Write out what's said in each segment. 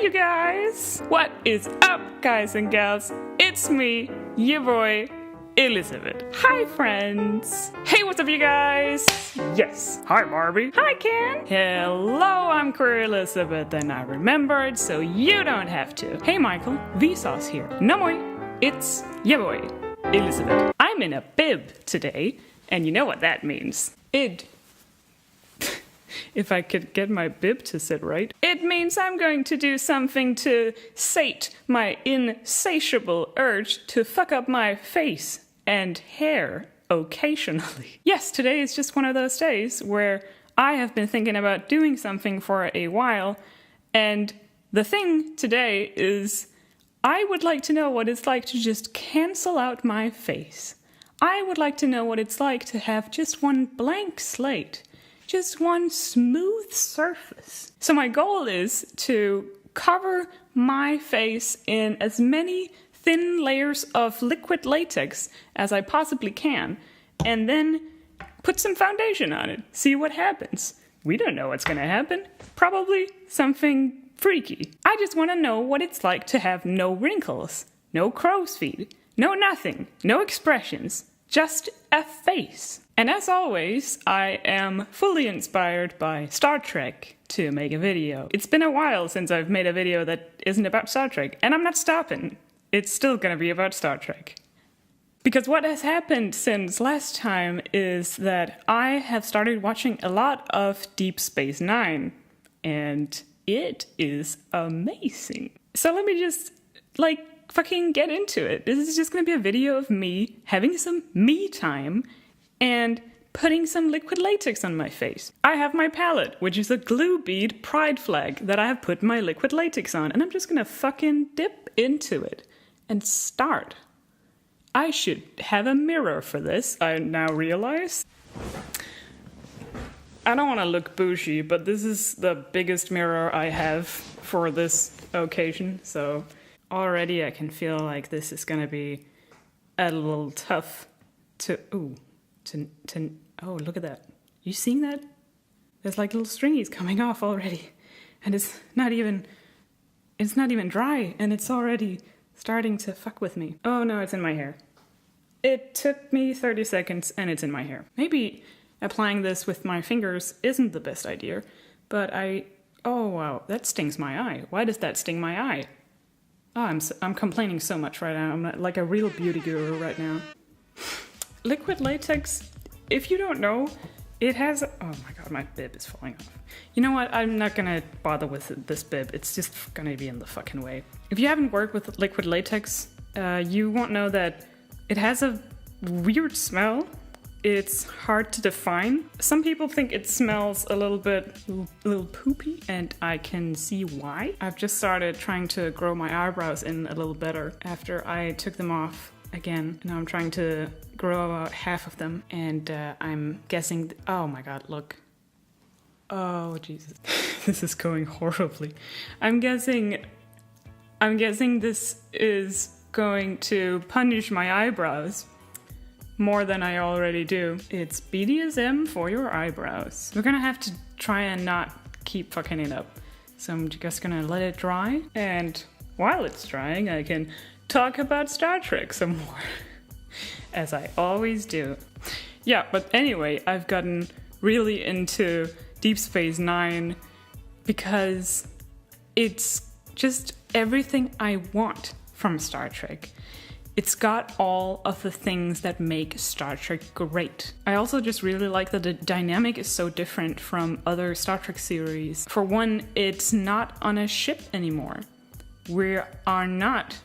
you guys! What is up, guys and gals? It's me, your boy, Elizabeth. Hi, friends! Hey, what's up, you guys? Yes. Hi, Barbie. Hi, Ken. Hello, I'm Queer Elizabeth, and I remembered so you don't have to. Hey, Michael. Vsauce here. No more. It's your boy, Elizabeth. I'm in a bib today, and you know what that means. If I could get my bib to sit right. It means I'm going to do something to sate my insatiable urge to fuck up my face and hair occasionally. Yes, today is just one of those days where I have been thinking about doing something for a while, and the thing today is I would like to know what it's like to just cancel out my face. I would like to know what it's like to have just one blank slate. Just one smooth surface. So my goal is to cover my face in as many thin layers of liquid latex as I possibly can, and then put some foundation on it. See what happens. We don't know what's gonna happen. Probably something freaky. I just want to know what it's like to have no wrinkles, no crow's feet, no nothing, no expressions, just a face. And as always, I am fully inspired by Star Trek to make a video. It's been a while since I've made a video that isn't about Star Trek, and I'm not stopping. It's still gonna be about Star Trek. Because what has happened since last time is that I have started watching a lot of Deep Space Nine, and it is amazing. So let me just, fucking get into it. This is just gonna be a video of me having some me time and putting some liquid latex on my face. I have my palette, which is a glue bead pride flag that I have put my liquid latex on, and I'm just gonna fucking dip into it and start. I should have a mirror for this, I now realize. I don't want to look bougie, but this is the biggest mirror I have for this occasion, so already I can feel like this is gonna be a little tough to... Oh, look at that. You seeing that? There's like little stringies coming off already. And it's not even dry, and it's already starting to fuck with me. Oh no, it's in my hair. It took me 30 seconds and it's in my hair. Maybe applying this with my fingers isn't the best idea, but oh wow, that stings my eye. Why does that sting my eye? Oh, I'm complaining so much right now. I'm not like a real beauty guru right now. Liquid latex, if you don't know, it has... Oh my god, my bib is falling off. You know what? I'm not gonna bother with this bib. It's just gonna be in the fucking way. If you haven't worked with liquid latex, you won't know that it has a weird smell. It's hard to define. Some people think it smells a little poopy, and I can see why. I've just started trying to grow my eyebrows in a little better after I took them off again. Now I'm trying to grow about half of them, and I'm guessing... Oh my god, look. Oh Jesus. This is going horribly. I'm guessing this is going to punish my eyebrows more than I already do. It's BDSM for your eyebrows. We're gonna have to try and not keep fucking it up. So I'm just gonna let it dry, and while it's drying I can talk about Star Trek some more, as I always do. Yeah, but anyway, I've gotten really into Deep Space Nine because it's just everything I want from Star Trek. It's got all of the things that make Star Trek great. I also just really like that the dynamic is so different from other Star Trek series. For one, it's not on a ship anymore. We are not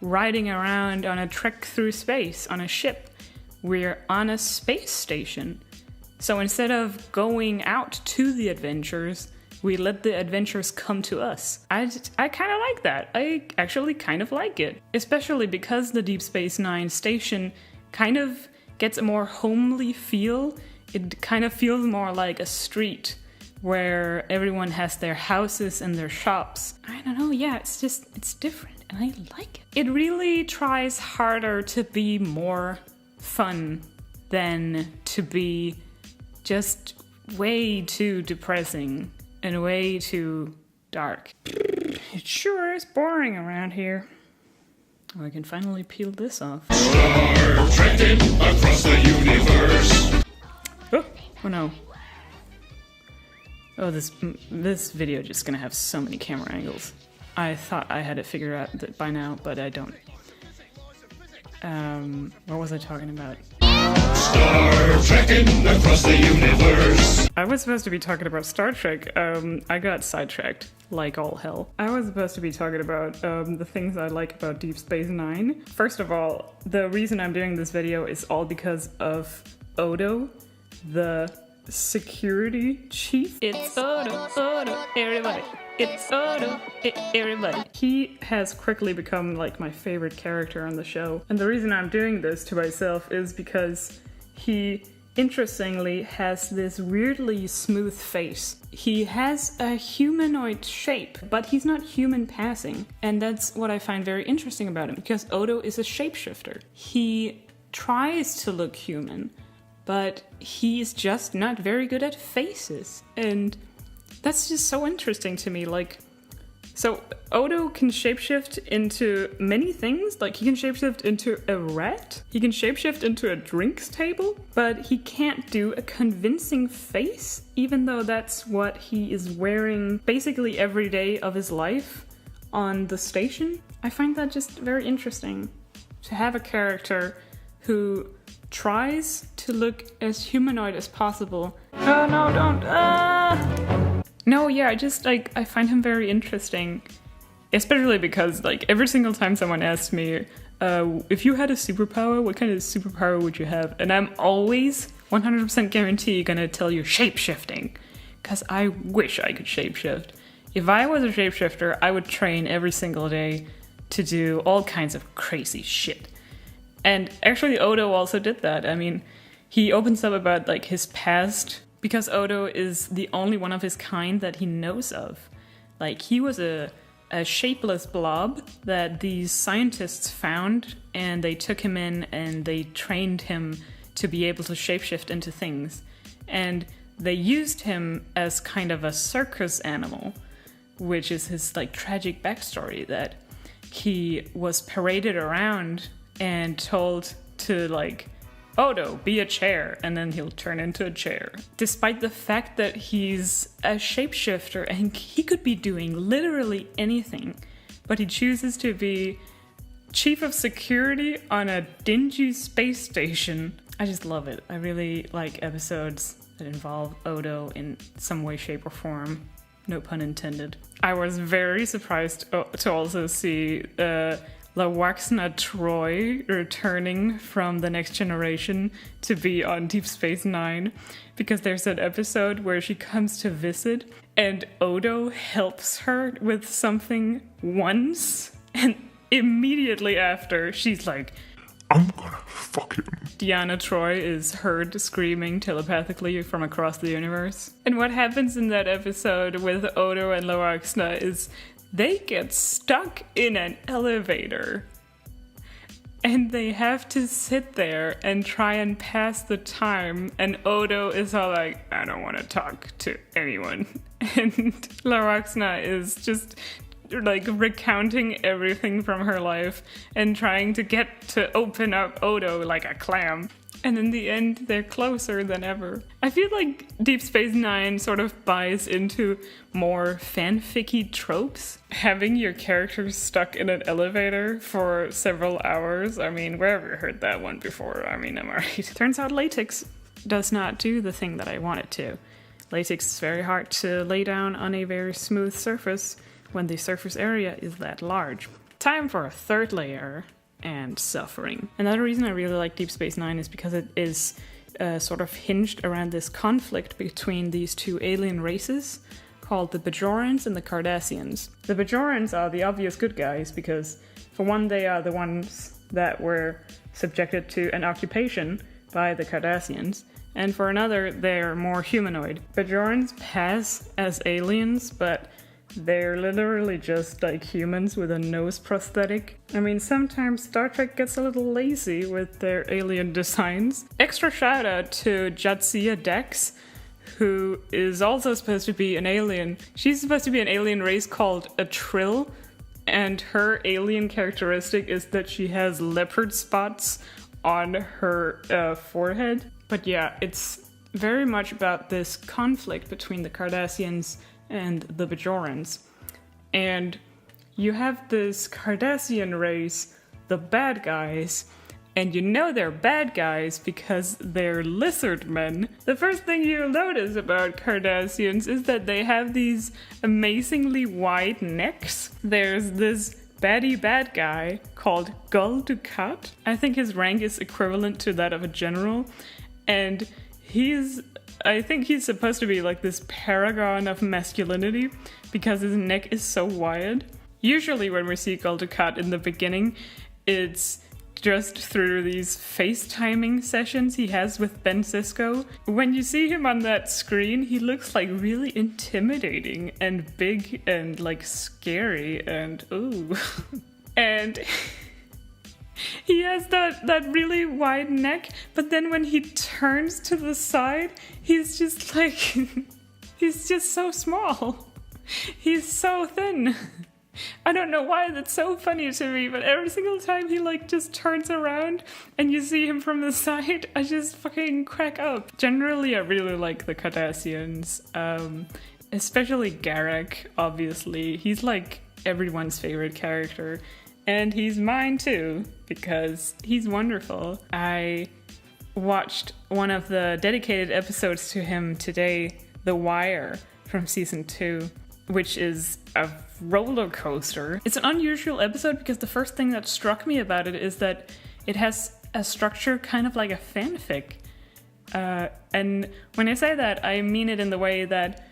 riding around on a trek through space on a ship. We're on a space station. So instead of going out to the adventures, we let the adventures come to us. I kind of like that. I actually kind of like it. Especially because the Deep Space Nine station kind of gets a more homely feel. It kind of feels more like a street where everyone has their houses and their shops. I don't know, yeah, it's different. And I like it. It really tries harder to be more fun than to be just way too depressing and way too dark. It sure is boring around here. Oh, I can finally peel this off. Trekkin across the universe. Oh no. Oh, this video just gonna have so many camera angles. I thought I had it figured out by now, but I don't. What was I talking about? Star trekking across the universe. I was supposed to be talking about Star Trek. I got sidetracked, like all hell. I was supposed to be talking about the things I like about Deep Space Nine. First of all, the reason I'm doing this video is all because of Odo, the security chief. It's Odo, Odo, everybody. It's Odo, everybody. He has quickly become like my favorite character on the show. And the reason I'm doing this to myself is because he, interestingly, has this weirdly smooth face. He has a humanoid shape, but he's not human passing. And that's what I find very interesting about him, because Odo is a shapeshifter. He tries to look human, but he's just not very good at faces. And that's just so interesting to me. Like, so Odo can shapeshift into many things. Like, he can shapeshift into a rat, he can shapeshift into a drinks table, but he can't do a convincing face, even though that's what he is wearing basically every day of his life on the station. I find that just very interesting, to have a character who tries to look as humanoid as possible. Oh no, don't! No, yeah, I find him very interesting, especially because, like, every single time someone asks me, if you had a superpower, what kind of superpower would you have? And I'm always 100% guarantee gonna tell you shapeshifting, because I wish I could shapeshift. If I was a shapeshifter, I would train every single day to do all kinds of crazy shit. And actually, Odo also did that. I mean, he opens up about, like, his past, because Odo is the only one of his kind that he knows of. Like, he was a shapeless blob that these scientists found, and they took him in and they trained him to be able to shapeshift into things. And they used him as kind of a circus animal, which is his, like, tragic backstory, that he was paraded around and told to, like, Odo, be a chair, and then he'll turn into a chair. Despite the fact that he's a shapeshifter and he could be doing literally anything, but he chooses to be chief of security on a dingy space station. I just love it. I really like episodes that involve Odo in some way, shape, or form. No pun intended. I was very surprised to also see lwaxana Troy returning from the Next Generation to be on Deep Space Nine, because there's an episode where she comes to visit and Odo helps her with something once, and immediately after she's like, I'm gonna fuck him. Deanna Troy is heard screaming telepathically from across the universe. And what happens in that episode with Odo and lwaxana is they get stuck in an elevator and they have to sit there and try and pass the time, and Odo is all like, I don't want to talk to anyone. And lwaxana is just like recounting everything from her life and trying to get to open up Odo like a clam. And in the end, they're closer than ever. I feel like Deep Space Nine sort of buys into more fanficky tropes. Having your characters stuck in an elevator for several hours. I mean, where have you heard that one before? I mean, am I right? Turns out latex does not do the thing that I want it to. Latex is very hard to lay down on a very smooth surface when the surface area is that large. Time for a third layer. And suffering. Another reason I really like Deep Space Nine is because it is sort of hinged around this conflict between these two alien races called the Bajorans and the Cardassians. The Bajorans are the obvious good guys because, for one, they are the ones that were subjected to an occupation by the Cardassians, and for another, they're more humanoid. Bajorans pass as aliens, but they're literally just like humans with a nose prosthetic. I mean, sometimes Star Trek gets a little lazy with their alien designs. Extra shout out to Jadzia Dex, who is also supposed to be an alien. She's supposed to be an alien race called a trill, and her alien characteristic is that she has leopard spots on her forehead. But yeah, it's very much about this conflict between the Cardassians and the Bajorans. And you have this Cardassian race, the bad guys, and you know they're bad guys because they're lizard men. The first thing you'll notice about Cardassians is that they have these amazingly wide necks. There's this baddie bad guy called Gul Dukat. I think his rank is equivalent to that of a general. And I think he's supposed to be like this paragon of masculinity because his neck is so wide. Usually when we see Gul Dukat in the beginning, it's just through these FaceTiming sessions he has with Ben Sisko. When you see him on that screen, he looks like really intimidating and big and like scary and ooh. And he has that really wide neck, but then when he turns to the side, he's just like, he's just so small. He's so thin. I don't know why that's so funny to me, but every single time he like just turns around and you see him from the side, I just fucking crack up. Generally, I really like the Cardassians, especially Garak, obviously. He's like everyone's favorite character, and he's mine too, because he's wonderful. I watched one of the dedicated episodes to him today, The Wire, from season 2. Which is a roller coaster. It's an unusual episode because the first thing that struck me about it is that it has a structure kind of like a fanfic. And when I say that, I mean it in the way that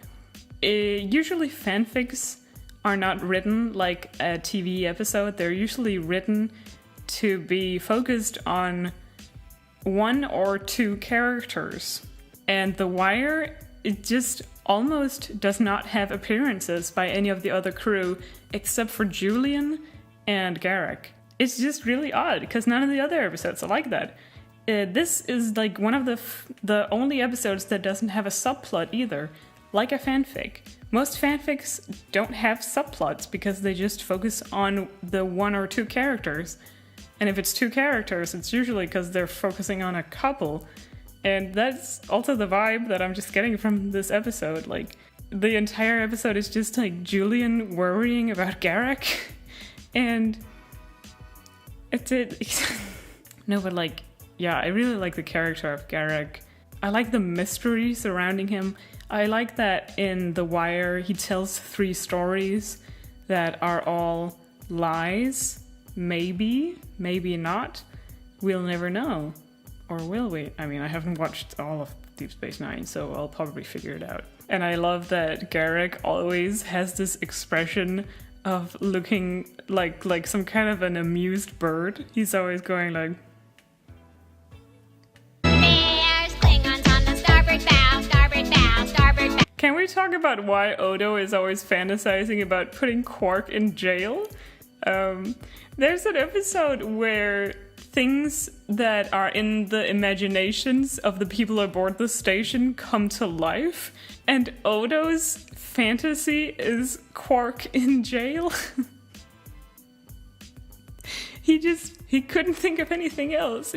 usually fanfics are not written like a TV episode. They're usually written to be focused on one or two characters. And The Wire, it just almost does not have appearances by any of the other crew except for Julian and Garak. It's just really odd because none of the other episodes are like that. This is like one of the only episodes that doesn't have a subplot either, like a fanfic. Most fanfics don't have subplots because they just focus on the one or two characters. And if it's two characters, it's usually because they're focusing on a couple. And that's also the vibe that I'm just getting from this episode. Like, the entire episode is just like Julian worrying about Garak. And it's it. No, but like, yeah, I really like the character of Garak. I like the mystery surrounding him. I like that in The Wire, he tells 3 stories that are all lies. Maybe, maybe not. We'll never know. Or will we? I mean, I haven't watched all of Deep Space Nine, so I'll probably figure it out. And I love that Garak always has this expression of looking like some kind of an amused bird. He's always going like... There's Klingons on the starboard bow, starboard bow, starboard bow. Can we talk about why Odo is always fantasizing about putting Quark in jail? There's an episode where things that are in the imaginations of the people aboard the station come to life, and Odo's fantasy is Quark in jail. He couldn't think of anything else.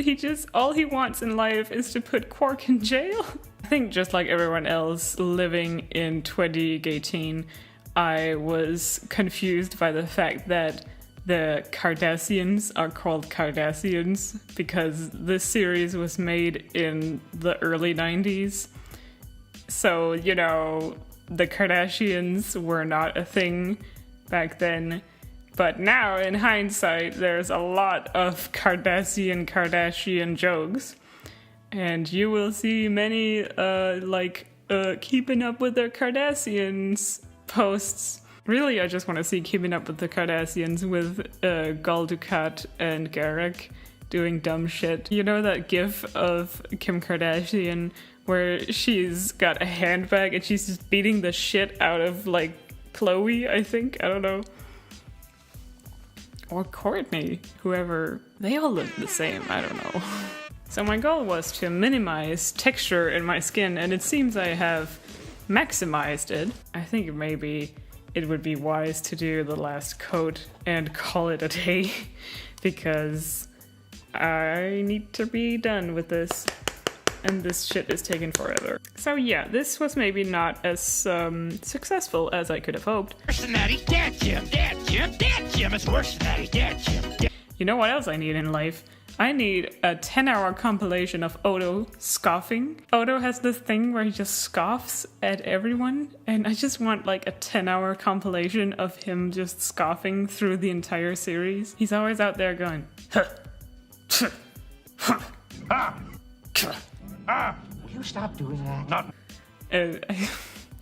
All he wants in life is to put Quark in jail. I think just like everyone else living in 2018, I was confused by the fact that the Cardassians are called Cardassians because this series was made in the early 90s. So, you know, the Kardashians were not a thing back then. But now, in hindsight, there's a lot of Kardashian jokes. And you will see many, keeping up with the Cardassians posts. Really, I just want to see Keeping Up with the Cardassians with Gul Dukat and Garak doing dumb shit. You know that gif of Kim Kardashian where she's got a handbag and she's just beating the shit out of, like, Chloe, I think? I don't know. Or Courtney, whoever. They all look the same, I don't know. So my goal was to minimize texture in my skin, and it seems I have maximized it. I think maybe it would be wise to do the last coat and call it a day, because I need to be done with this, and this shit is taking forever. So yeah, this was maybe not as successful as I could have hoped. Worse than that, he's dead, Jim. Dead, Jim. Dead, Jim. It's worse than that, he's dead, Jim. Dead. You know what else I need in life? I need a 10-hour compilation of Odo scoffing. Odo has this thing where he just scoffs at everyone, and I just want like a 10-hour compilation of him just scoffing through the entire series. He's always out there going, huh, huh, huh, Will you stop doing that? Not. and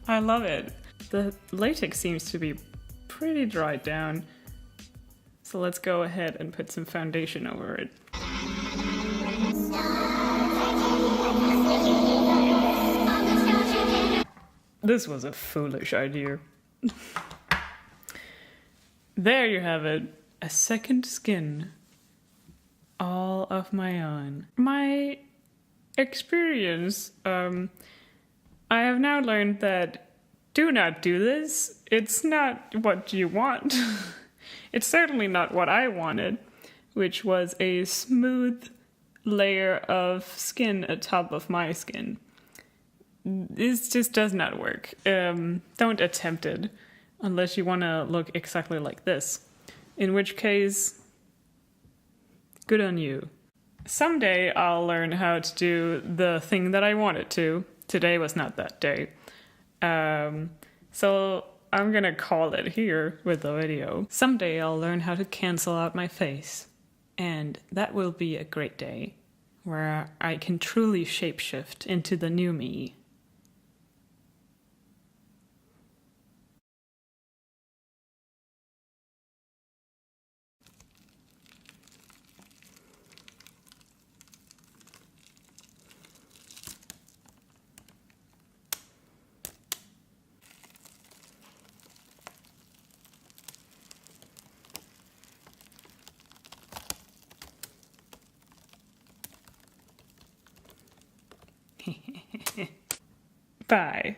I love it. The latex seems to be pretty dried down, so let's go ahead and put some foundation over it. This was a foolish idea. There you have it. A second skin. All of my own. My experience, I have now learned that do not do this. It's not what you want. It's certainly not what I wanted, which was a smooth layer of skin atop of my skin. This just does not work. Don't attempt it unless you want to look exactly like this. In which case, good on you. Someday I'll learn how to do the thing that I wanted to. Today was not that day. So I'm gonna call it here with the video. Someday I'll learn how to cancel out my face. And that will be a great day where I can truly shapeshift into the new me. Bye.